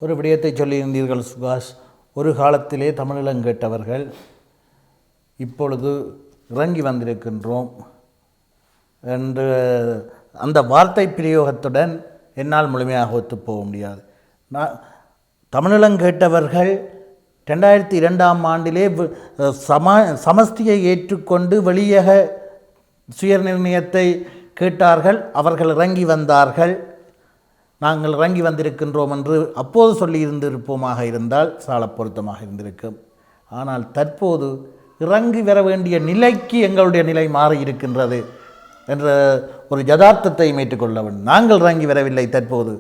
ஒரு விடயத்தை சொல்லியிருந்தீர்கள் சுபாஷ். ஒரு காலத்திலே தமிழீழம் கேட்டவர்கள் இப்பொழுது இறங்கி வந்திருக்கின்றோம் என்று அந்த வார்த்தை பிரயோகத்துடன் என்னால் முழுமையாக ஒத்துப்போக முடியாது. தமிழீழம் கேட்டவர்கள் 2002 ஆண்டிலே சமஷ்டியை ஏற்றுக்கொண்டு வெளியக சுயநிர்ணயத்தை கேட்டார்கள். அவர்கள் இறங்கி வந்தார்கள். நாங்கள் இறங்கி வந்திருக்கின்றோம் என்று அப்போது சொல்லியிருந்திருப்போமாக இருந்தால் சால பொருத்தமாக இருந்திருக்கும். ஆனால் தற்போது இறங்கி வர வேண்டிய நிலைக்கு எங்களுடைய நிலை மாறி இருக்கின்றது என்ற ஒரு யதார்த்தத்தை ஏற்றுக்கொள்ள வேண்டும். நாங்கள் இறங்கி வரவில்லை, தற்போது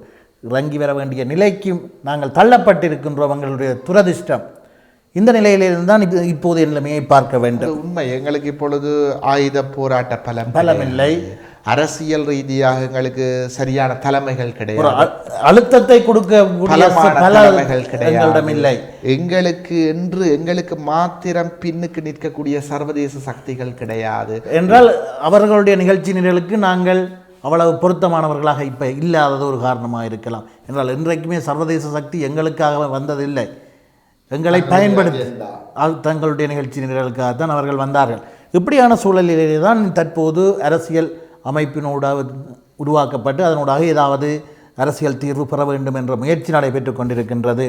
இறங்கி வர வேண்டிய நிலைக்கும் நாங்கள் தள்ளப்பட்டிருக்கின்றோம். எங்களுடைய துரதிர்ஷ்டம். இந்த நிலையிலிருந்து தான் இப்போது நிலைமையை பார்க்க வேண்டும். உண்மை. எங்களுக்கு இப்பொழுது ஆயுத போராட்ட பலமில்லை. அரசியல் ரீதியாக எங்களுக்கு சரியான தலைமைகள் கிடையாது. அழுத்தத்தை கொடுக்க தலைமைகள் கிடையாது. எங்களுக்கு மாத்திரம் பின்னுக்கு நிற்கக்கூடிய சர்வதேச சக்திகள் கிடையாது என்றால் அவர்களுடைய நிகழ்ச்சி நிரலுக்கு நாங்கள் அவ்வளவு பொருத்தமானவர்களாக இப்போ இல்லாதது ஒரு காரணமாக இருக்கலாம். என்றால் இன்றைக்குமே சர்வதேச சக்தி எங்களுக்காக வந்ததில்லை. எங்களை பயன்படுத்தி தங்களுடைய நிகழ்ச்சி நிரலுக்காகத்தான் அவர்கள் வந்தார்கள். இப்படியான சூழலிலே தான் தற்போது அரசியல் அமைப்பினோட உருவாக்கப்பட்டு அதனூடாக ஏதாவது அரசியல் தீர்வு பெற வேண்டும் என்ற முயற்சி நடைபெற்று கொண்டிருக்கின்றது.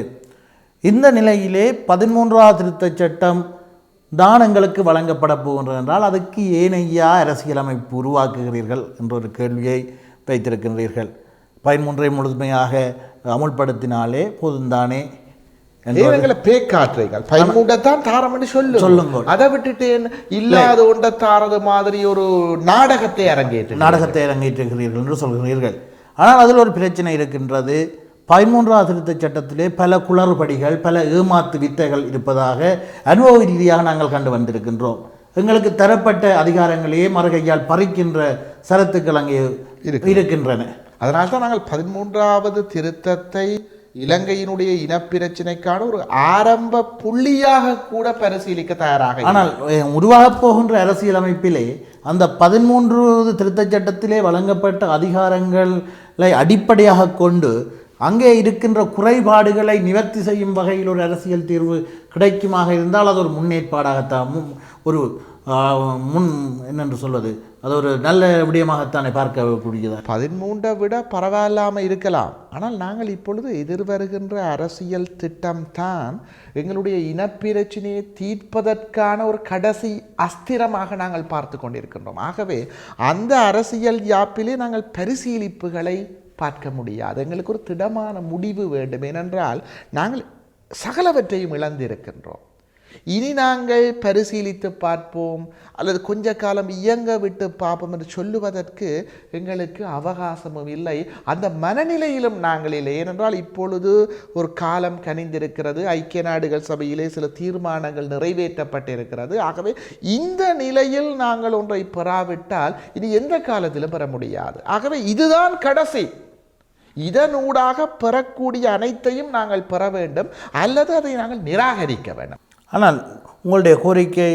இந்த நிலையிலே 13ஆவது திருத்தச் சட்டம் தான் எங்களுக்கு வழங்கப்பட போகின்றது என்றால் அதுக்கு ஏனையா அரசியலமைப்பு உருவாக்குகிறீர்கள் என்ற ஒரு கேள்வியை வைத்திருக்கின்றீர்கள். 13ஐ முழுமையாக அமுல்படுத்தினாலே போதும்தானே பேக்காற்றுகள் 13 தாரம் சொல்லுங்க. அதை விட்டுட்டு இல்லாத ஒன்றை தாரது மாதிரி ஒரு நாடகத்தை அரங்கேற்றுகிறீர்கள் என்று சொல்கிறீர்கள். ஆனால் அதில் ஒரு பிரச்சனை இருக்கின்றது. 13ஆவது திருத்தச் சட்டத்திலே பல குளறுபடிகள், பல ஏமாத்து வித்தைகள் இருப்பதாக அனுபவ ரீதியாக நாங்கள் கண்டு வந்திருக்கின்றோம். எங்களுக்கு தரப்பட்ட அதிகாரங்களையே மறுகையால் பறிக்கின்ற சரத்துக்கள் அங்கே இருக்கின்றன. அதனால்தான் நாங்கள் 13ஆவது திருத்தத்தை இலங்கையினுடைய இனப்பிரச்சினைக்கான ஒரு ஆரம்ப புள்ளியாக கூட பரிசீலிக்க தயாராக. ஆனால் உருவாகப் போகின்ற அரசியலமைப்பிலே அந்த 13வது திருத்தச் சட்டத்திலே வழங்கப்பட்ட அதிகாரங்களை அடிப்படையாக கொண்டு அங்கே இருக்கின்ற குறைபாடுகளை நிவர்த்தி செய்யும் வகையில் ஒரு அரசியல் தீர்வு கிடைக்குமாக இருந்தால் அது ஒரு முன்னேற்பாடாகத்தான், ஒரு என்னென்று சொல்வது, அது ஒரு நல்ல விடயமாகத்தானே பார்க்கக்கூடியதா. 13 விட பரவாயில்லாமல் இருக்கலாம். ஆனால் நாங்கள் இப்பொழுது எதிர்வருகின்ற அரசியல் திட்டம்தான் எங்களுடைய இனப்பிரச்சனையை தீர்ப்பதற்கான ஒரு கடைசி அஸ்திரமாக நாங்கள் பார்த்து கொண்டிருக்கின்றோம். ஆகவே அந்த அரசியல் யாப்பிலே நாங்கள் பரிசீலிப்புகளை பார்க்க முடியாது. எங்களுக்கு ஒரு திடமான முடிவு வேண்டும். ஏனென்றால் நாங்கள் சகலவற்றையும் இழந்திருக்கின்றோம். இனி நாங்கள் பரிசீலித்து பார்ப்போம் அல்லது கொஞ்ச காலம் இயங்க விட்டு பார்ப்போம் என்று சொல்லுவதற்கு எங்களுக்கு அவகாசமும் இல்லை, அந்த மனநிலையிலும் நாங்கள் இல்லை. ஏனென்றால் இப்பொழுது ஒரு காலம் கனிந்திருக்கிறது. ஐக்கிய நாடுகள் சபையிலே சில தீர்மானங்கள் நிறைவேற்றப்பட்டிருக்கிறது. ஆகவே இந்த நிலையில் நாங்கள் ஒன்றை பெறாவிட்டால் இனி எந்த காலத்திலும் பெற முடியாது. ஆகவே இதுதான் கடைசி. இதனூடாக பெறக்கூடிய அனைத்தையும் நாங்கள் பெற வேண்டும் அல்லது அதை நாங்கள் நிராகரிக்க வேண்டும். ஆனால் உங்களுடைய கோரிக்கை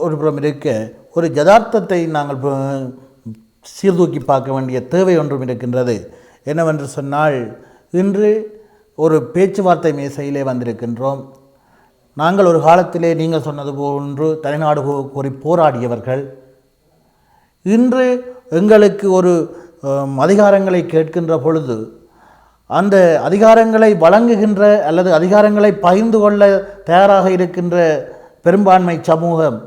ஒரு புறம் இருக்க, ஒரு யதார்த்தத்தை நாங்கள் சீர்தூக்கி பார்க்க வேண்டிய தேவை ஒன்றும் இருக்கின்றது. என்னவென்று சொன்னால், இன்று ஒரு பேச்சுவார்த்தை மேசையிலே வந்திருக்கின்றோம். நாங்கள் ஒரு காலத்திலே நீங்கள் சொன்னது போன்று தனிநாடு கோரி போராடியவர்கள். இன்று எங்களுக்கு ஒரு அதிகாரங்களை கேட்கின்ற பொழுது அந்த அதிகாரங்களை வழங்குகின்ற அல்லது அதிகாரங்களை பகிர்ந்து கொள்ள தயாராக இருக்கின்ற பெரும்பான்மை சமூகம்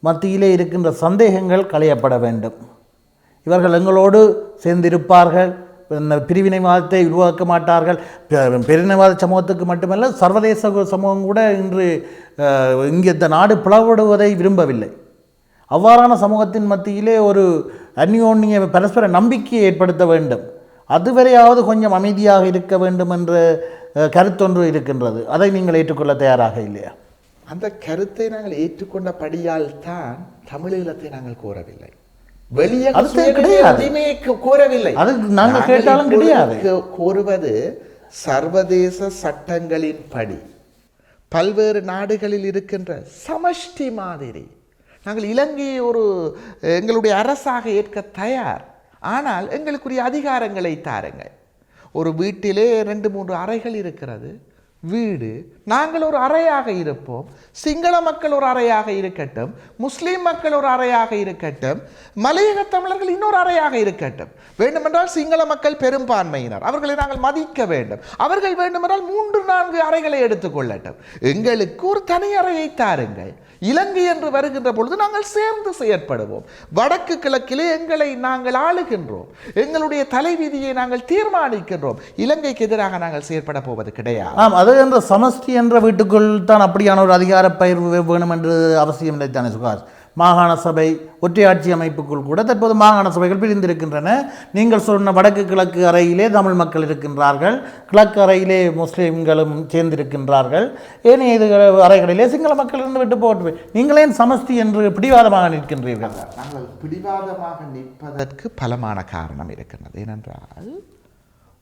மத்தியிலே இருக்கின்ற சந்தேகங்கள் களையப்பட வேண்டும். இவர்கள் எங்களோடு சேர்ந்திருப்பார்கள், பிரிவினைவாதத்தை உருவாக்க மாட்டார்கள். பிரிவினைவாத சமூகத்துக்கு மட்டுமல்ல, சர்வதேச சமூகம் கூட இன்று இங்கே இந்த நாடு பிளவுபடுவதை விரும்பவில்லை. அவ்வாறான சமூகத்தின் மத்தியிலே ஒரு அந்யோன்ய பரஸ்பர நம்பிக்கையை ஏற்படுத்த வேண்டும். அதுவரையாவது கொஞ்சம் அமைதியாக இருக்க வேண்டும் என்ற கருத்தொன்று இருக்கின்றது. அதை நீங்கள் ஏற்றுக்கொள்ள தயாராக இல்லையா? அந்த கருத்தை நாங்கள் ஏற்றுக்கொண்டபடியால் தான் தமிழீழத்தை நாங்கள் கோரவில்லை, வெளியே கோரவில்லை. அது நாங்கள் கேட்டாலும் கிடையாது. கோருவது சர்வதேச சட்டங்களின் படி பல்வேறு நாடுகளில் இருக்கின்ற சமஷ்டி மாதிரி நாங்கள் இலங்கையை ஒரு எங்களுடைய அரசாக ஏற்க தயார். ஆனால் எங்களுக்குரிய அதிகாரங்களை தாருங்கள். ஒரு வீட்டிலே 2-3 அறைகள் இருக்கிறது. வீடு, நாங்கள் ஒரு அறையாக இருப்போம். சிங்கள மக்கள் ஒரு அறையாக இருக்கட்டும், முஸ்லீம் மக்கள் ஒரு அறையாக இருக்கட்டும், மலையக தமிழர்கள் இன்னொரு அறையாக இருக்கட்டும். வேண்டுமென்றால் சிங்கள மக்கள் பெரும்பான்மையினர், அவர்களை நாங்கள் மதிக்க வேண்டும். அவர்கள் வேண்டுமென்றால் 3-4 அறைகளை எடுத்துக்கொள்ளட்டும். எங்களுக்கு ஒரு தனி அறையை தாருங்கள். இலங்கை என்று வருகின்ற பொழுது நாங்கள் சேர்ந்து செயற்படுவோம். வடக்கு கிழக்கிலே எங்களை நாங்கள் ஆளுகின்றோம். எங்களுடைய தலைவிதியை நாங்கள் தீர்மானிக்கின்றோம். இலங்கைக்கு எதிராக நாங்கள் செயற்பட போவது கிடையாது. அது என்ற சமஷ்டி என்ற வீட்டுக்குள் தான் அப்படியான ஒரு அதிகார பயிர்வு வேணும் என்று அவசியம் இல்லை தானே சுகாஷ்? மாகாண சபை ஒற்றையாட்சி அமைப்புக்குள் கூட தற்போது மாகாண சபைகள் பிரிந்திருக்கின்றன. நீங்கள் சொன்ன வடக்கு கிழக்கு அறையிலே தமிழ் மக்கள் இருக்கின்றார்கள், கிழக்கு அறையிலே முஸ்லீம்களும் சேர்ந்திருக்கின்றார்கள், ஏனைய இது அறைகளிலே சிங்கள மக்கள் இருந்து விட்டு போட்டு நீங்களே சமஷ்டி என்று பிடிவாதமாக நிற்கின்றீர்கள். நாங்கள் பிடிவாதமாக நிற்பதற்கு பலமான காரணம் இருக்கின்றது. ஏனென்றால்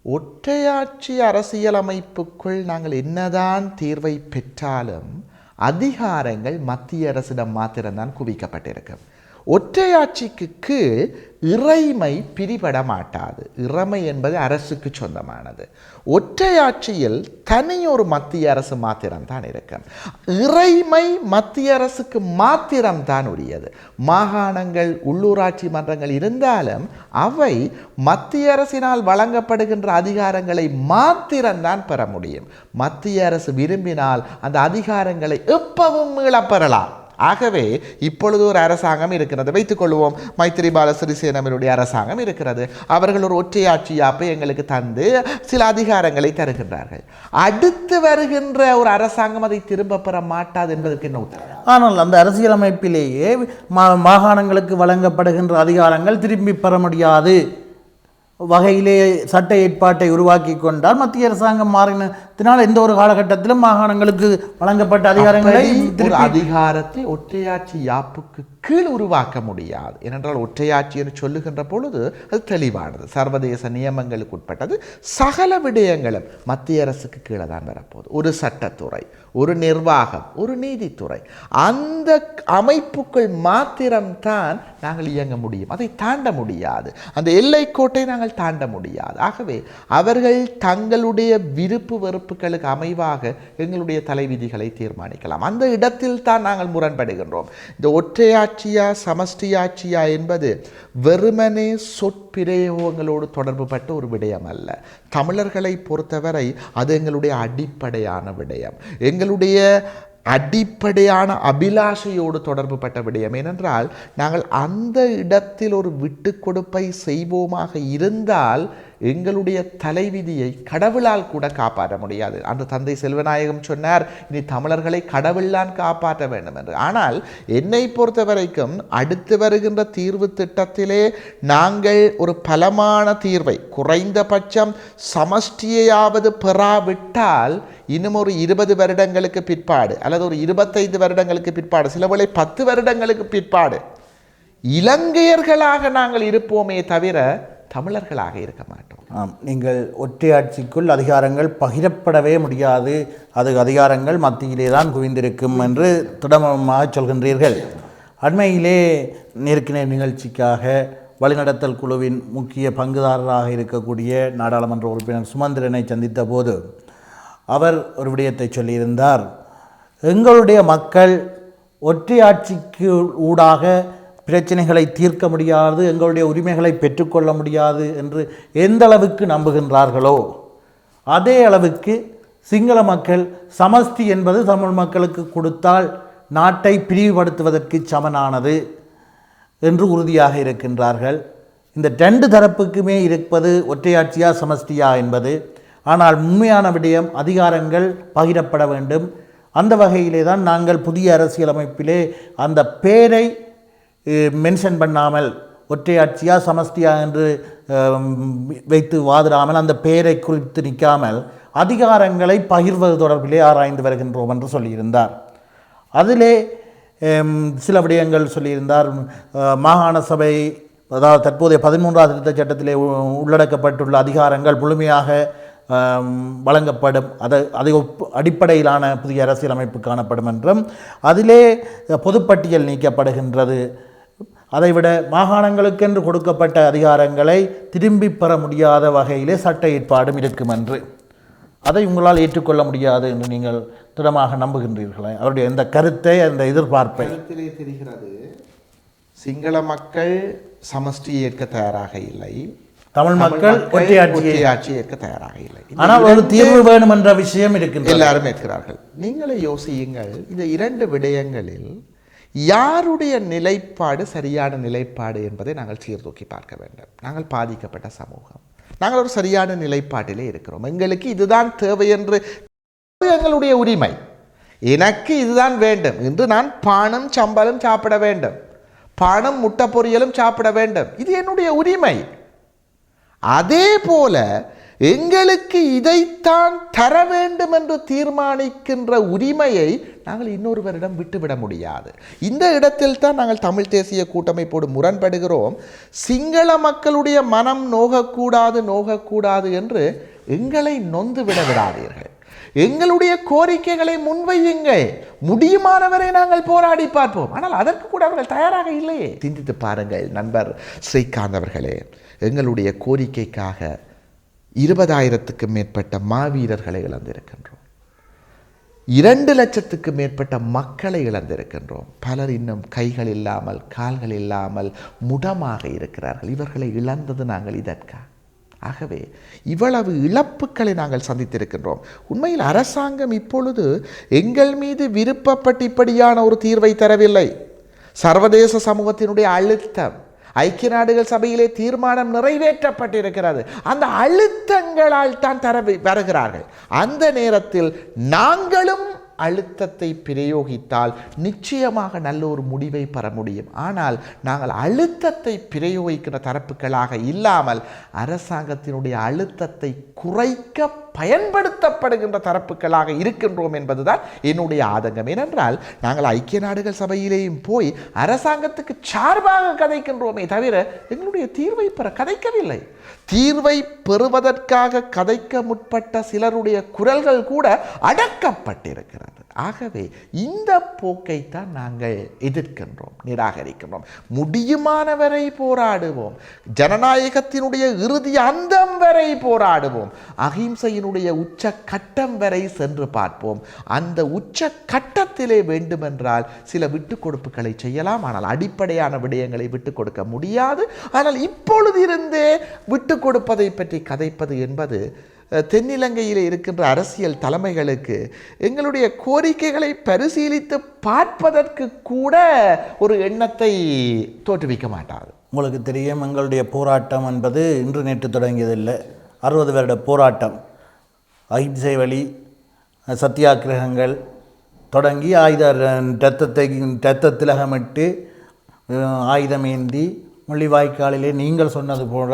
ஒற்றையாட்சி அரசியலமைப்புக்குள் நாங்கள் என்னதான் தீர்வை பெற்றாலும் அதிகாரங்கள் மத்திய அரசிடம் மாத்திரம்தான் குவிக்கப்பட்டிருக்கும். ஒற்றையாட்சிக்கு கீழ் இறைமை பிரிபட மாட்டாது. இறைமை என்பது அரசுக்கு சொந்தமானது. ஒற்றையாட்சியில் தனியொரு மத்திய அரசு மாத்திரம்தான் இருக்கும். இறைமை மத்திய அரசுக்கு மாத்திரம்தான் உரியது. மாகாணங்கள், உள்ளூராட்சி மன்றங்கள் இருந்தாலும் அவை மத்திய அரசினால் வழங்கப்படுகின்ற அதிகாரங்களை மாத்திரம்தான் பெற முடியும். மத்திய அரசு விரும்பினால் அந்த அதிகாரங்களை எப்பவும் மீளப்பெறலாம். ஆகவே இப்பொழுது ஒரு அரசாங்கம் இருக்கிறது, வைத்துக் கொள்வோம். மைத்திரிபால சிறிசேனவருடைய அரசாங்கம் இருக்கிறது. அவர்கள் ஒரு ஒற்றையாட்சி யாப்பை எங்களுக்கு தந்து சில அதிகாரங்களை தருகின்றார்கள். அடுத்து வருகின்ற ஒரு அரசாங்கம் அதை திரும்ப பெற மாட்டாது என்பதற்கு என்ன உத்தரவு? ஆனால் அந்த அரசியலமைப்பிலேயே மாகாணங்களுக்கு வழங்கப்படுகின்ற அதிகாரங்கள் திரும்பி பெற முடியாது வகையிலே சட்ட ஏற்பாட்டை உருவாக்கி கொண்டால் மத்திய அரசாங்கம் மாறினத்தினால் எந்த ஒரு காலகட்டத்திலும் மாகாணங்களுக்கு வழங்கப்பட்ட அதிகாரங்களை அதிகாரத்தை ஒற்றையாட்சி யாப்புக்கு கீழ் உருவாக்க முடியாது. ஏனென்றால் ஒற்றையாட்சி என்று சொல்லுகின்ற பொழுது அது தெளிவானது, சர்வதேச நியமங்களுக்கு உட்பட்டது. சகல விடயங்களும் மத்திய அரசுக்கு கீழே தான் வரப்போகுது. ஒரு சட்டத்துறை, ஒரு நிர்வாகம், ஒரு நீதித்துறை, அந்த அமைப்புக்குள் மாத்திரம்தான் நாங்கள் இயங்க முடியும். அதை தாண்ட முடியாது. அந்த எல்லைக்கோட்டை நாங்கள் தாண்ட முடியாது. ஆகவே அவர்கள் தங்களுடைய விருப்பு வெறுப்புகளுக்கு அமைவாக எங்களுடைய தலைவிதிகளை தீர்மானிக்கலாம். அந்த இடத்தில் தான் நாங்கள் முரண்படுகின்றோம். இந்த ஒற்றையாட்சியா சமஷ்டியாட்சியா என்பது வெறுமனே சொற்பிரயோகங்களோடு தொடர்பு பட்ட ஒரு விடயம் அல்ல. தமிழர்களை பொறுத்தவரை அது எங்களுடைய அடிப்படையான விடயம், எங்களுடைய அடிப்படையான அபிலாஷையோடு தொடர்பு பட்ட விடயம். ஏனென்றால் நாங்கள் அந்த இடத்தில் ஒரு விட்டு கொடுப்பை செய்வோமாக இருந்தால் எங்களுடைய தலைவிதியை கடவுளால் கூட காப்பாற்ற முடியாது. அந்த தந்தை செல்வநாயகம் சொன்னார், இனி தமிழர்களை கடவுளால் காப்பாற்ற வேண்டும் என்று. ஆனால் என்னை பொறுத்த வரைக்கும் அடுத்து வருகின்ற தீர்வு திட்டத்திலே நாங்கள் ஒரு பலமான தீர்வை, குறைந்தபட்சம் சமஷ்டியையாவது பெறாவிட்டால் இன்னும் ஒரு 20 வருடங்களுக்கு பிற்பாடு அல்லது ஒரு 25 வருடங்களுக்கு பிற்பாடு, சிலவேளை 10 வருடங்களுக்கு பிற்பாடு இலங்கையர்களாக நாங்கள் இருப்போமே தவிர தமிழர்களாக இருக்க மாட்டோம். நீங்கள் ஒற்றையாட்சிக்குள் அதிகாரங்கள் பகிரப்படவே முடியாது, அது அதிகாரங்கள் மத்தியிலே தான் குவிந்திருக்கும் என்று திடமாக சொல்கின்றீர்கள். அண்மையிலே நேருக்கு நேர் நிகழ்ச்சிக்காக வழிநடத்தல் குழுவின் முக்கிய பங்குதாரராக இருக்கக்கூடிய நாடாளுமன்ற உறுப்பினர் சுமந்திரனை சந்தித்த போது அவர் ஒரு விடயத்தை சொல்லியிருந்தார். எங்களுடைய மக்கள் ஒற்றையாட்சிக்கு ஊடாக பிரச்சனைகளை தீர்க்க முடியாது, எங்களுடைய உரிமைகளை பெற்றுக்கொள்ள முடியாது என்று எந்த அளவுக்கு நம்புகின்றார்களோ அதே அளவுக்கு சிங்கள மக்கள் சமஷ்டி என்பது தமிழ் மக்களுக்கு கொடுத்தால் நாட்டை பிரிவுபடுத்துவதற்கு சமனானது என்று உறுதியாக இருக்கின்றார்கள். இந்த 2 தரப்புக்குமே இருப்பது ஒற்றையாட்சியா சமஷ்டியா என்பது. ஆனால் உண்மையான விடயம் அதிகாரங்கள் பகிரப்பட வேண்டும். அந்த வகையிலே தான் நாங்கள் புதிய அரசியலமைப்பிலே அந்த பேரை மென்ஷன் பண்ணாமல் ஒற்றையாட்சியா சமஷ்டியா என்று வைத்து வாதிடாமல் அந்த பெயரை குறித்து நிற்காமல் அதிகாரங்களை பகிர்வது தொடர்பிலே ஆராய்ந்து வருகின்றோம் என்று சொல்லியிருந்தார். அதிலே சில விடயங்கள் சொல்லியிருந்தார். மாகாண சபை, அதாவது தற்போதைய 13ஆவது திருத்தச் சட்டத்திலே உள்ளடக்கப்பட்டுள்ள அதிகாரங்கள் முழுமையாக வழங்கப்படும், அதை அடிப்படையிலான புதிய அரசியலமைப்பு காணப்படும் என்றும் அதிலே பொதுப்பட்டியல் நீக்கப்படுகின்றது. அதைவிட மாகாணங்களுக்கென்று கொடுக்கப்பட்ட அதிகாரங்களை திரும்பி பெற முடியாத வகையிலே சட்ட ஏற்பாடும் இருக்கும் என்று அதை உங்களால் ஏற்றுக்கொள்ள முடியாது என்று நீங்கள் திடமாக நம்புகின்றீர்களே? அவருடைய இந்த கருத்தை, அந்த எதிர்பார்ப்பை தெரிகிறது. சிங்கள மக்கள் சமஷ்டி ஏற்க தயாராக இல்லை, தமிழ் மக்கள் ஒற்றையாட்சி ஏற்க தயாராக இல்லை. ஆனால் ஒரு தீர்வு வேணும் என்ற விஷயம் இருக்கின்றது. எல்லாரும் ஏற்கிறார்கள். நீங்களே யோசியுங்கள், இந்த இரண்டு விடயங்களில் யாருடைய நிலைப்பாடு சரியான நிலைப்பாடு என்பதை நாங்கள் சீர்தூக்கி பார்க்க வேண்டும். நாங்கள் பாதிக்கப்பட்ட சமூகம், நாங்கள் ஒரு சரியான நிலைப்பாட்டிலே இருக்கிறோம். எங்களுக்கு இதுதான் தேவை என்று எங்களுடைய உரிமை. எனக்கு இதுதான் வேண்டும் என்று நான் பானம் சம்பளம் சாப்பிட வேண்டும், பானம் முட்டை பொரியலும் சாப்பிட வேண்டும், இது என்னுடைய உரிமை. அதே போல எங்களுக்கு இதைத்தான் தர வேண்டும் என்று தீர்மானிக்கின்ற உரிமையை நாங்கள் இன்னொருவரிடம் விட்டுவிட முடியாது. இந்த இடத்தில் தான் நாங்கள் தமிழ் தேசிய கூட்டமைப்போடு முரண்படுகிறோம். சிங்கள மக்களுடைய மனம் நோகக்கூடாது என்று எங்களை நொந்து விட விடாதீர்கள். எங்களுடைய கோரிக்கைகளை முன்வையுங்கள், முடியுமானவரை நாங்கள் போராடி பார்ப்போம். ஆனால் அதற்கு கூட அவர்கள் தயாராக இல்லையே. சிந்தித்து பாருங்கள் நண்பர் ஸ்ரீகாந்த் அவர்களே, எங்களுடைய கோரிக்கைக்காக 20,000க்கும் மேற்பட்ட மாவீரர்களை இழந்திருக்கின்றோம், 2 லட்சத்துக்கு மேற்பட்ட மக்களை இழந்திருக்கின்றோம். பலர் இன்னும் கைகள் இல்லாமல் கால்கள் இல்லாமல் முடமாக இருக்கிறார்கள். இவர்களை இழந்தது நாங்கள் இதற்கா? ஆகவே இவ்வளவு இழப்புக்களை நாங்கள் சந்தித்திருக்கின்றோம். உண்மையில் அரசாங்கம் இப்பொழுது எங்கள் மீது விருப்பப்பட்டு இப்படியான ஒரு தீர்வை தரவில்லை. சர்வதேச சமூகத்தினுடைய அழுத்தம், ஐக்கிய நாடுகள் சபையிலே தீர்மானம் நிறைவேற்றப்பட்டிருக்கிறது, அந்த அழுத்தங்களால் தான் வருகிறார்கள். அந்த நேரத்தில் நாங்களும் அழுத்தத்தை பிரயோகித்தால் நிச்சயமாக நல்ல ஒரு முடிவை பெற முடியும். ஆனால் நாங்கள் அழுத்தத்தை பிரயோகிக்கிற தரப்புகளாக இல்லாமல் அரசாங்கத்தினுடைய அழுத்தத்தை குறைக்க பயன்படுத்தப்படுகின்ற தரப்புகளாக இருக்கின்றோம் என்பதுதான் என்னுடைய ஆதங்கம். ஏனென்றால் நாங்கள் ஐக்கிய நாடுகள் சபையிலேயும் போய் அரசாங்கத்துக்கு சார்பாக கதைக்கின்றோமே தவிர எங்களுடைய தீர்வை பெற கதைக்கவில்லை. தீர்வை பெறுவதற்காக கதைக்க முற்பட்ட சிலருடைய குரல்கள் கூட அடக்கப்பட்டிருக்கிறது. ஆகவே இந்த போக்கைத்தான் நாங்கள் எதிர்க்கின்றோம், நிராகரிக்கின்றோம். முடியுமானவரை போராடுவோம், ஜனநாயகத்தினுடைய இறுதி அந்தம் வரை போராடுவோம், அகிம்சையினுடைய உச்ச கட்டம் வரை சென்று பார்ப்போம். அந்த உச்ச கட்டத்திலே வேண்டுமென்றால் சில விட்டுக் கொடுப்புகளை செய்யலாம், ஆனால் அடிப்படையான விடயங்களை விட்டுக் கொடுக்க முடியாது. ஆனால் இப்பொழுது இருந்தே விட்டுக் கொடுப்பதை பற்றி கதைப்பது என்பது தென்னிலங்கையில் இருக்கின்ற அரசியல் தலைமைகளுக்கு எங்களுடைய கோரிக்கைகளை பரிசீலித்து பார்ப்பதற்கு கூட ஒரு எண்ணத்தை தோற்றுவிக்க மாட்டாது. உங்களுக்கு தெரியும், எங்களுடைய போராட்டம் என்பது இன்று நேற்று தொடங்கியதில்லை. 60 வருட போராட்டம், அஹிம்சை வழி சத்தியாகிரகங்கள் தொடங்கி இரத்தத்திலகமிட்டு ஆயுதமேந்தி முள்ளிவாய்க்காலிலே நீங்கள் சொன்னது போல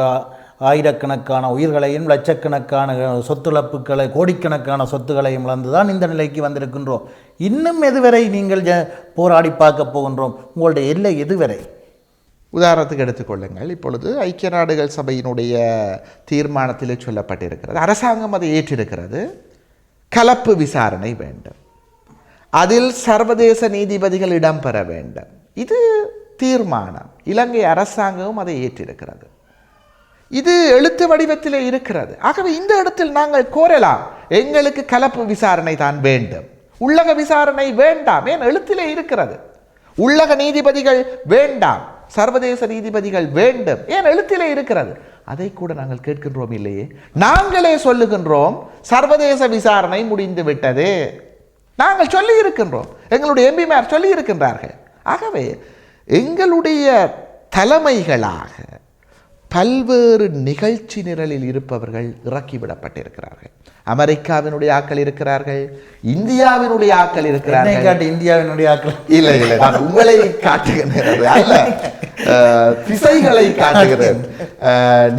ஆயிரக்கணக்கான உயிர்களையும் லட்சக்கணக்கான சொத்துழப்புகளை கோடிக்கணக்கான சொத்துக்களையும் இழந்துதான் இந்த நிலைக்கு வந்திருக்கின்றோம். இன்னும் எதுவரை நீங்கள் போராடி பார்க்க போகின்றோம்? உங்களுடைய எல்லை எதுவரை? உதாரணத்துக்கு எடுத்துக்கொள்ளுங்கள். இப்பொழுது ஐக்கிய நாடுகள் சபையினுடைய தீர்மானத்திலே சொல்லப்பட்டிருக்கிறது, அரசாங்கம் அதை ஏற்றிருக்கிறது, கலப்பு விசாரணை வேண்டும், அதில் சர்வதேச நீதிபதிகள் இடம்பெற வேண்டும். இது தீர்மானம். இலங்கை அரசாங்கமும் அதை ஏற்றிருக்கிறது. இது எழுத்து வடிவத்திலே இருக்கிறது. ஆகவே இந்த இடத்தில் நாங்கள் கோரலாம், எங்களுக்கு கலப்பு விசாரணை தான் வேண்டும், உள்ளக விசாரணை வேண்டாம். ஏன் எழுத்திலே இருக்கிறது. உள்ளக நீதிபதிகள் வேண்டாம், சர்வதேச நீதிபதிகள் வேண்டும், ஏன் எழுத்திலே இருக்கிறது. அதை கூட நாங்கள் கேட்கின்றோம் இல்லையே. நாங்களே சொல்லுகின்றோம் சர்வதேச விசாரணை முடிந்து விட்டது, நாங்கள் சொல்லி இருக்கின்றோம், எங்களுடைய எம்பிமார் சொல்லி இருக்கின்றார்கள். ஆகவே எங்களுடைய தலைமைகளாக பல்வேறு நிகழ்ச்சி நிரலில் இருப்பவர்கள் இறக்கிவிடப்பட்டிருக்கிறார்கள். அமெரிக்காவினுடைய ஆட்கள் இருக்கிறார்கள், இந்தியாவினுடைய ஆட்கள் இருக்கிறார்கள். இந்தியாவினுடைய ஆட்கள் இல்லை, நான் உங்களை காட்டுகிறது அல்ல, திசைகளை காட்டுகிறேன்.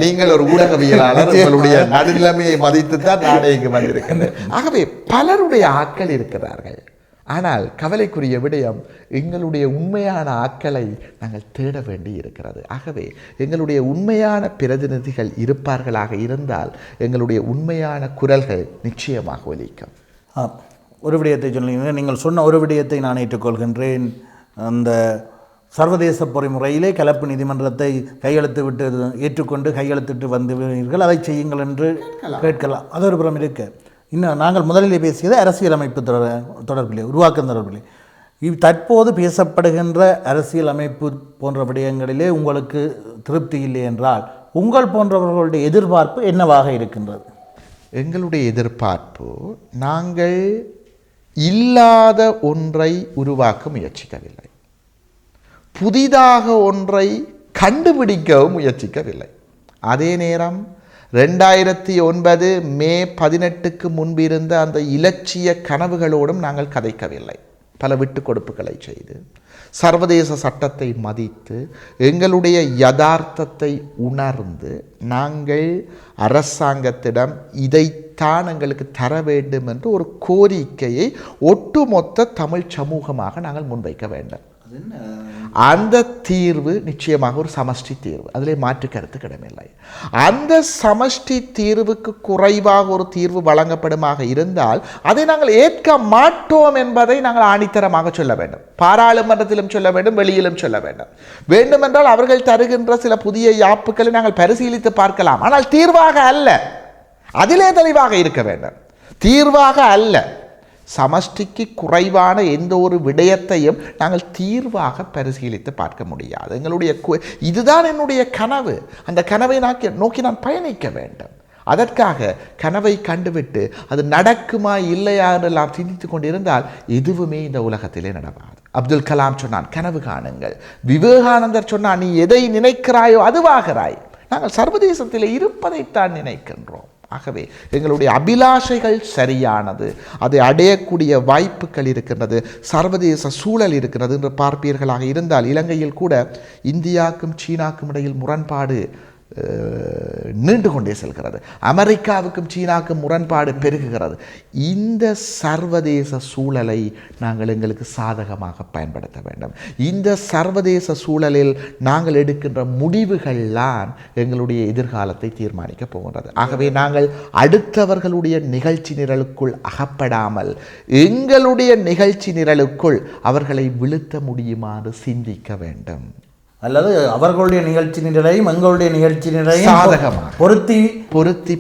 நீங்கள் ஒரு ஊடகவியலாளர், உங்களுடைய நடுநிலைமையை மதித்து தான் நானே இங்கு வந்திருக்கிறேன். ஆகவே பலருடைய ஆட்கள் இருக்கிறார்கள். ஆனால் கவலைக்குரிய விடயம், எங்களுடைய உண்மையான ஆட்களை நாங்கள் தேட வேண்டி இருக்கிறது. ஆகவே எங்களுடைய உண்மையான பிரதிநிதிகள் இருப்பார்களாக இருந்தால் எங்களுடைய உண்மையான குரல்கள் நிச்சயமாக ஒலிக்கும். ஒரு விடயத்தை சொன்னீங்க, நீங்கள் சொன்ன ஒரு விடயத்தை நான் ஏற்றுக்கொள்கின்றேன். அந்த சர்வதேச பொறிமுறையிலே கலப்பு நீதிமன்றத்தை கையெழுத்து விட்டு ஏற்றுக்கொண்டு கையெழுத்திட்டு வந்தீர்கள், அதை செய்யுங்கள் என்று கேட்கலாம். அது ஒரு புறம் இருக்கு. இன்னும் நாங்கள் முதலிலே பேசியது அரசியலமைப்பு தொடர்பிலே, உருவாக்கம் தொடர்பிலே. தற்போது பேசப்படுகின்ற அரசியல் அமைப்பு போன்ற விடயங்களிலே உங்களுக்கு திருப்தி இல்லை என்றால் உங்கள் போன்றவர்களுடைய எதிர்பார்ப்பு என்னவாக இருக்கின்றது? எங்களுடைய எதிர்பார்ப்பு, நாங்கள் இல்லாத ஒன்றை உருவாக்க முயற்சிக்கவில்லை, புதிதாக ஒன்றை கண்டுபிடிக்கவும் முயற்சிக்கவில்லை. அதே நேரம் 2009 மே 18க்கு முன்பிருந்த அந்த இலட்சிய கனவுகளோடும் நாங்கள் கதைக்கவில்லை. பல விட்டு கொடுப்புகளை செய்து, சர்வதேச சட்டத்தை மதித்து, எங்களுடைய யதார்த்தத்தை உணர்ந்து, நாங்கள் அரசாங்கத்திடம் இதைத்தான் எங்களுக்கு தர வேண்டும் என்று ஒரு கோரிக்கையை ஒட்டுமொத்த தமிழ் சமூகமாக நாங்கள் முன்வைக்க வேண்டும். அந்த தீர்வு நிச்சயமாக ஒரு சமஷ்டி தீர்வு, அதிலே மாற்று கருத்து கிடமில்லை. அந்த சமஷ்டி தீர்வுக்கு குறைவாக ஒரு தீர்வு வழங்கப்படுமாக இருந்தால் அதை நாங்கள் ஏற்க மாட்டோம் என்பதை நாங்கள் ஆணித்தரமாக சொல்ல வேண்டும். பாராளுமன்றத்திலும் சொல்ல வேண்டும், வெளியிலும் சொல்ல வேண்டும். வேண்டுமென்றால் அவர்கள் தருகின்ற சில புதிய யாப்புக்களை நாங்கள் பரிசீலித்து பார்க்கலாம், ஆனால் தீர்வாக அல்ல. அதிலே தெளிவாக இருக்க வேண்டும். தீர்வாக அல்ல. சமஷ்டிக்கு குறைவான எந்த ஒரு விடயத்தையும் நாங்கள் தீர்வாக பரிசீலித்து பார்க்க முடியாது. எங்களுடைய இதுதான் என்னுடைய கனவு. அந்த கனவை நோக்கி நான் பயணிக்க வேண்டும். அதற்காக கனவை கண்டுவிட்டு அது நடக்குமா இல்லையா என்றெல்லாம் சிந்தித்து கொண்டிருந்தால் எதுவுமே இந்த உலகத்திலே நடவாது. அப்துல் கலாம் சொன்னான், கனவு காணுங்கள். விவேகானந்தர் சொன்னான், நீ எதை நினைக்கிறாயோ அதுவாகிறாய். நாங்கள் சர்வதேசத்தில் இருப்பதைத்தான் நினைக்கின்றோம். ஆகவே எங்களுடைய அபிலாஷைகள் சரியானது, அதை அடையக்கூடிய வாய்ப்புகள் இருக்கின்றது, சர்வதேச சூழல் இருக்கிறது என்று பார்ப்பீர்களாக இருந்தால், இலங்கையில் கூட இந்தியாவுக்கும் சீனாவுக்கும் இடையில் முரண்பாடு நீண்டு கொண்டே செல்கிறது. அமெரிக்காவுக்கும் சீனாவுக்கும் முரண்பாடு பெருகுகிறது. இந்த சர்வதேச சூழலை நாங்கள் எங்களுக்கு சாதகமாக பயன்படுத்த வேண்டும். இந்த சர்வதேச சூழலில் நாங்கள் எடுக்கின்ற முடிவுகள்லாம் எங்களுடைய எதிர்காலத்தை தீர்மானிக்க போகின்றது. ஆகவே நாங்கள் அடுத்தவர்களுடைய நிகழ்ச்சி நிரலுக்குள் அகப்படாமல் எங்களுடைய நிகழ்ச்சி நிரலுக்குள் அவர்களை வீழ்த்த முடியுமாறு சிந்திக்க வேண்டும். அல்லது அவர்களுடைய நிகழ்ச்சி நிலையும் எங்களுடைய நிகழ்ச்சி நிலையும் சாதகமாக பொருத்தி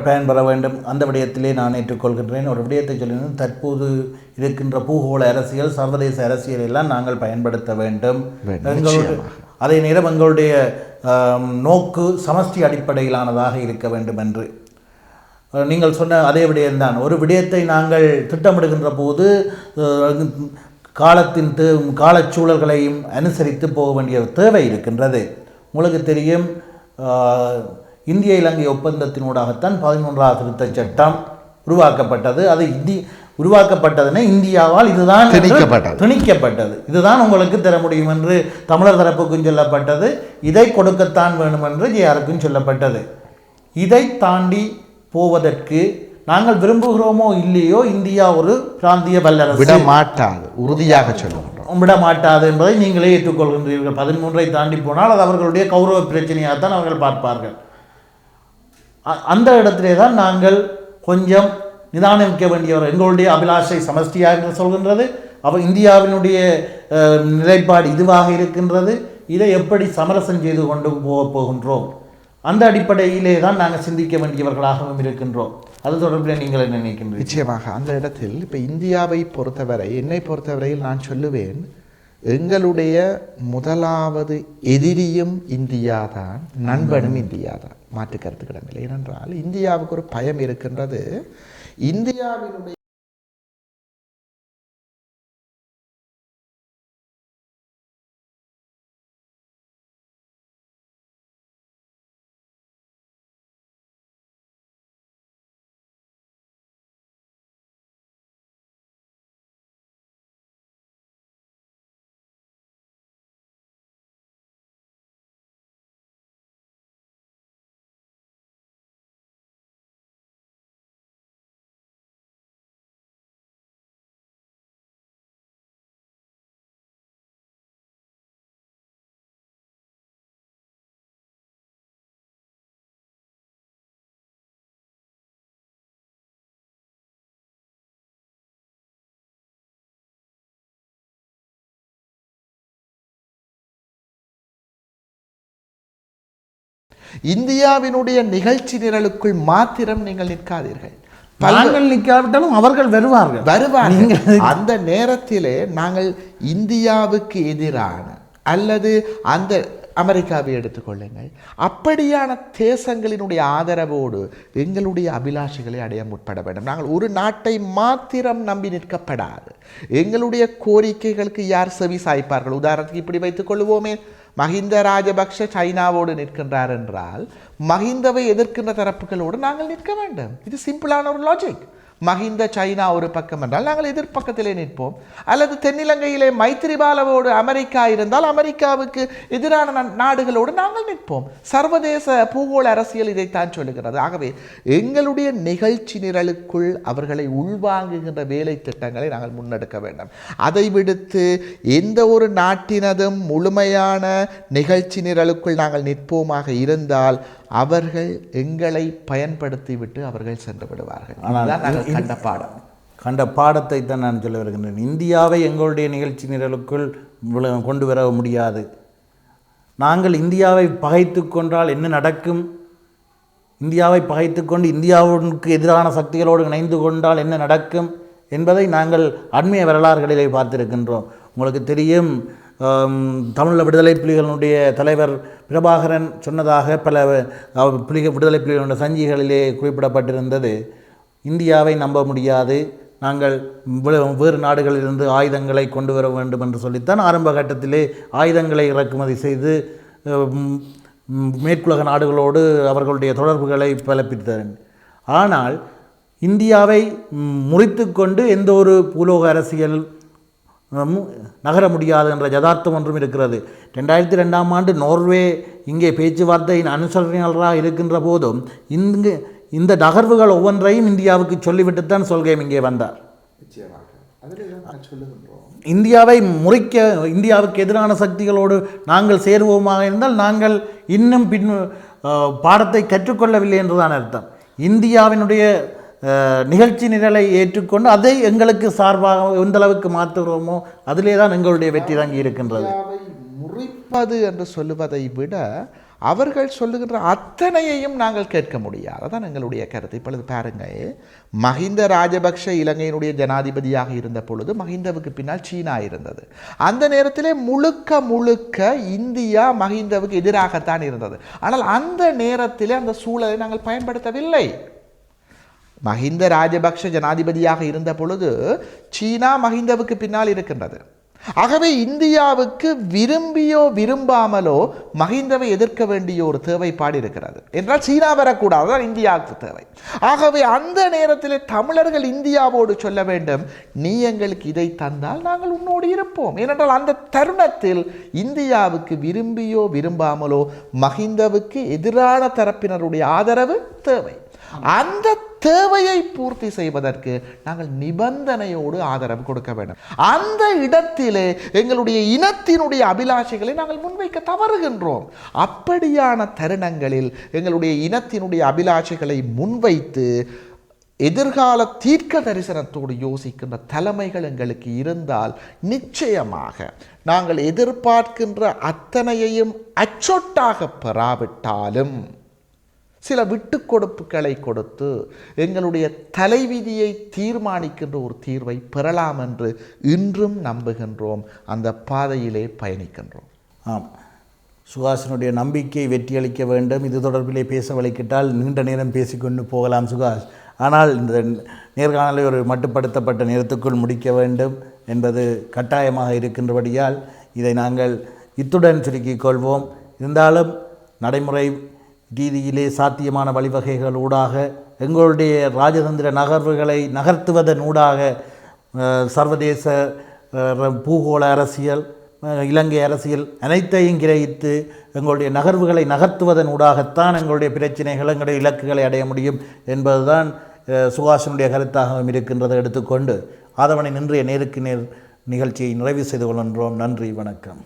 பயன்பெற வேண்டும். அந்த விடயத்திலே நான் ஏற்றுக்கொள்கின்றேன். ஒரு விடயத்தை சொல்லினேன், தற்போது இருக்கின்ற பூகோள அரசியல், சர்வதேச அரசியல் எல்லாம் நாங்கள் பயன்படுத்த வேண்டும். அதே நேரம் எங்களுடைய நோக்கு சமஷ்டி அடிப்படையிலானதாக இருக்க வேண்டும் என்று நீங்கள் சொன்ன அதே விடயம்தான். ஒரு விடயத்தை நாங்கள் திட்டமிடுகின்ற போது காலச்சூழல்களையும் அனுசரித்து போக வேண்டிய தேவை இருக்கின்றது. உங்களுக்கு தெரியும், இந்திய இலங்கை ஒப்பந்தத்தினூடாகத்தான் 11வது திருத்தச் சட்டம் உருவாக்கப்பட்டது. அது உருவாக்கப்பட்டதுன்னா இந்தியாவால் இதுதான் திணிக்கப்பட்டது, இதுதான் உங்களுக்கு தர முடியும் என்று தமிழர் தரப்புக்கும் சொல்லப்பட்டது. இதை கொடுக்கத்தான் வேணும் என்று ஜேஆருக்கும் சொல்லப்பட்டது. இதை தாண்டி போவதற்கு நாங்கள் விரும்புகிறோமோ இல்லையோ, இந்தியா ஒரு பிராந்திய வல்லரசு விடமாட்டாது, உறுதியாக சொல்லுகிறோம், விடமாட்டாது என்பதை நீங்களே ஏற்றுக்கொள்கின்றீர்கள். 13ஐ தாண்டி போனால் அது அவர்களுடைய கௌரவ பிரச்சனையாகத்தான் அவர்கள் பார்ப்பார்கள். அந்த இடத்திலே தான் நாங்கள் கொஞ்சம் நிதானிக்க வேண்டியவர். எங்களுடைய அபிலாஷை சமஷ்டியாக என்று சொல்கின்றது, இந்தியாவினுடைய நிலைப்பாடு இதுவாக இருக்கின்றது. இதை எப்படி சமரசம் செய்து கொண்டு போகின்றோம், அந்த அடிப்படையிலே தான் நாங்கள் சிந்திக்க வேண்டியவர்களாகவும் இருக்கின்றோம். அது தொடர்பில் நீங்கள் என்ன நினைக்கின்றீர்கள்? நிச்சயமாக அந்த இடத்தில் இப்போ இந்தியாவை பொறுத்தவரை, என்னை பொறுத்தவரையில் நான் சொல்லுவேன், எங்களுடைய முதலாவது எதிரியும் இந்தியா தான், நண்பனும் இந்தியா தான், மாற்று கருத்துக்கிடமில்லை. ஏனென்றால் இந்தியாவுக்கு ஒரு பயம் இருக்கின்றது. இந்தியாவினுடைய இந்தியாவினுடைய நிகழ்ச்சி நிரலுக்குள் மாத்திரம் நீங்கள் நிற்காதீர்கள். நாங்கள் நிற்காவிட்டாலும் அவர்கள் வருவார்கள். அந்த நேரத்திலே நாங்கள் இந்தியாவுக்கு எதிரான அல்லது அந்த அமெரிக்காவை எடுத்துக்கொள்ளுங்கள், அப்படியான தேசங்களினுடைய ஆதரவோடு எங்களுடைய அபிலாஷைகளை அடைய முற்பட வேண்டும். நாங்கள் ஒரு நாட்டை மாத்திரம் நம்பி நிற்கப்படாது. எங்களுடைய கோரிக்கைகளுக்கு யார் செவி சாய்ப்பார்கள்? உதாரணத்துக்கு இப்படி வைத்துக் கொள்வோமே, மஹிந்த ராஜபக்ஷ சைனாவோடு நிற்கின்றார் என்றால் மஹிந்தவை எதிர்க்கின்ற தரப்புகளோடு நாங்கள் நிற்க வேண்டும். இது சிம்பிளான ஒரு லாஜிக். மஹிந்த சைனா ஒரு பக்கம் என்றால் நாங்கள் எதிர்ப்பக்கத்திலே நிற்போம். அல்லது தென்னிலங்கையிலே மைத்திரிபாலவோடு அமெரிக்கா இருந்தால் அமெரிக்காவுக்கு எதிரான நாடுகளோடு நாங்கள் நிற்போம். சர்வதேச பூகோள அரசியல் இதைத்தான் சொல்லுகிறது. ஆகவே எங்களுடைய நிகழ்ச்சி நிரலுக்குள் அவர்களை உள்வாங்குகின்ற வேலை திட்டங்களை நாங்கள் முன்னெடுக்க வேண்டும். அதை விடுத்து எந்த ஒரு நாட்டினதும் முழுமையான நிகழ்ச்சி நிரலுக்குள் நாங்கள் நிற்போமாக இருந்தால் அவர்கள் எங்களை பயன்படுத்திவிட்டு அவர்கள் சென்று விடுவார்கள். கண்ட பாடத்தை தான் நான் சொல்ல வருகின்றேன். இந்தியாவை எங்களுடைய நிகழ்ச்சி நிரலுக்குள் கொண்டு வர முடியாது. நாங்கள் இந்தியாவை பகைத்து கொண்டால் என்ன நடக்கும், இந்தியாவை பகைத்து கொண்டு இந்தியாவுக்கு எதிரான சக்திகளோடு இணைந்து கொண்டால் என்ன நடக்கும் என்பதை நாங்கள் அண்மைய வரலாறுகளிலே பார்த்திருக்கின்றோம். உங்களுக்கு தெரியும், தமிழ் விடுதலை புலிகளுடைய தலைவர் பிரபாகரன் சொன்னதாக பல விடுதலை புலிகளுடைய சஞ்சிகளிலே குறிப்பிடப்பட்டிருந்தது, இந்தியாவை நம்ப முடியாது, நாங்கள் வேறு நாடுகளிலிருந்து ஆயுதங்களை கொண்டு வர வேண்டும் என்று சொல்லித்தான் ஆரம்ப கட்டத்திலே ஆயுதங்களை இறக்குமதி செய்து மேற்குலக நாடுகளோடு அவர்களுடைய தொடர்புகளை பலப்பித்தனர். ஆனால் இந்தியாவை முறித்து கொண்டு எந்த ஒரு பூலோக அரசியல் நகர முடியாது என்ற யதார்த்தம் ஒன்றும் இருக்கிறது. 2002ஆம் ஆண்டு நோர்வே இங்கே பேச்சுவார்த்தையின் அனுசரணையாளராக இருக்கின்ற போதும் இந்த நகர்வுகள் ஒவ்வொன்றையும் இந்தியாவுக்கு சொல்லிவிட்டுத்தான் சொல்கேம் இங்கே வந்தார். இந்தியாவை முறிக்க, இந்தியாவுக்கு எதிரான சக்திகளோடு நாங்கள் சேருவோமாக இருந்தால் நாங்கள் இன்னும் பாடத்தை கற்றுக்கொள்ளவில்லை என்றுதான் அர்த்தம். இந்தியாவினுடைய நிகழ்ச்சி நிரலை ஏற்றுக்கொண்டு அதை எங்களுக்கு சார்பாக எந்த அளவுக்கு மாற்றுகிறோமோ அதிலே தான் எங்களுடைய வெற்றி தங்கி இருக்கின்றது. முறிப்பது என்று சொல்லுவதை விட அவர்கள் சொல்லுகின்ற அத்தனையையும் நாங்கள் கேட்க முடியாது. அதான் எங்களுடைய கருத்து. இப்பொழுது பாருங்கள், மஹிந்த ராஜபக்ஷ இலங்கையினுடைய ஜனாதிபதியாக இருந்த பொழுது மஹிந்தவுக்கு பின்னால் சீனா இருந்தது. அந்த நேரத்திலே முழுக்க இந்தியா மஹிந்தவுக்கு எதிராகத்தான் இருந்தது. ஆனால் அந்த நேரத்திலே அந்த சூழலை நாங்கள் பயன்படுத்தவில்லை. மஹிந்த ராஜபக்ஷ ஜனாதிபதியாக இருந்த பொழுது சீனா மஹிந்தவுக்கு பின்னால் இருக்கின்றது. ஆகவே இந்தியாவுக்கு விரும்பியோ விரும்பாமலோ மஹிந்தவை எதிர்க்க வேண்டிய ஒரு தேவைப்பாடு இருக்கிறது. என்றால் சீனா வரக்கூடாது, இந்தியாவுக்கு தேவை. ஆகவே அந்த நேரத்தில் தமிழர்கள் இந்தியாவோடு சொல்ல வேண்டும், நீ எங்களுக்கு இதை தந்தால் நாங்கள் உன்னோடு இருப்போம். ஏனென்றால் அந்த தருணத்தில் இந்தியாவுக்கு விரும்பியோ விரும்பாமலோ மஹிந்தவுக்கு எதிரான தரப்பினருடைய ஆதரவு தேவை. அந்த தேவையை பூர்த்தி செய்வதற்கு நாங்கள் நிபந்தனையோடு ஆதரவு கொடுக்க வேண்டும். அந்த இடத்திலே எங்களுடைய இனத்தினுடைய அபிலாஷைகளை நாங்கள் முன்வைக்க தவறுகின்றோம். அப்படியான தருணங்களில் எங்களுடைய இனத்தினுடைய அபிலாஷைகளை முன்வைத்து எதிர்கால தீர்க்க தரிசனத்தோடு யோசிக்கின்ற தலைமைகள் எங்களுக்கு இருந்தால் நிச்சயமாக நாங்கள் எதிர்பார்க்கின்ற அத்தனையையும் அச்சொட்டாக பெறாவிட்டாலும் சில விட்டு கொடுப்புகளை கொடுத்து எங்களுடைய தலைவிதியை தீர்மானிக்கின்ற ஒரு தீர்வை பெறலாம் என்று இன்றும் நம்புகின்றோம். அந்த பாதையிலே பயணிக்கின்றோம். ஆம், சுகாசினுடைய நம்பிக்கை வெற்றியளிக்க வேண்டும். இது தொடர்பிலே பேச வலிக்கிட்டால் நீண்ட நேரம் பேசிக்கொண்டு போகலாம் சுகாஷ். ஆனால் இந்த நேர்காணலை ஒரு மட்டுப்படுத்தப்பட்ட நேரத்துக்குள் முடிக்க வேண்டும் என்பது கட்டாயமாக இருக்கின்றபடியால் இதை நாங்கள் இத்துடன் சுருக்கிக் கொள்வோம். இருந்தாலும் நடைமுறை ரீதியிலே சாத்தியமான வழிவகைகள் ஊடாக எங்களுடைய ராஜதந்திர நகர்வுகளை நகர்த்துவதன் ஊடாக சர்வதேச பூகோள அரசியல், இலங்கை அரசியல் அனைத்தையும் கிரகித்து எங்களுடைய நகர்வுகளை நகர்த்துவதன் ஊடாகத்தான் எங்களுடைய பிரச்சனைகள், எங்களுடைய இலக்குகளை அடைய முடியும் என்பதுதான் சுகாசனுடைய கருத்தாகவும் இருக்கின்றதை எடுத்துக்கொண்டு ஆதவனை இன்றைய நேருக்கு நேர் நிகழ்ச்சியை நிறைவு செய்து கொள்கின்றோம். நன்றி, வணக்கம்.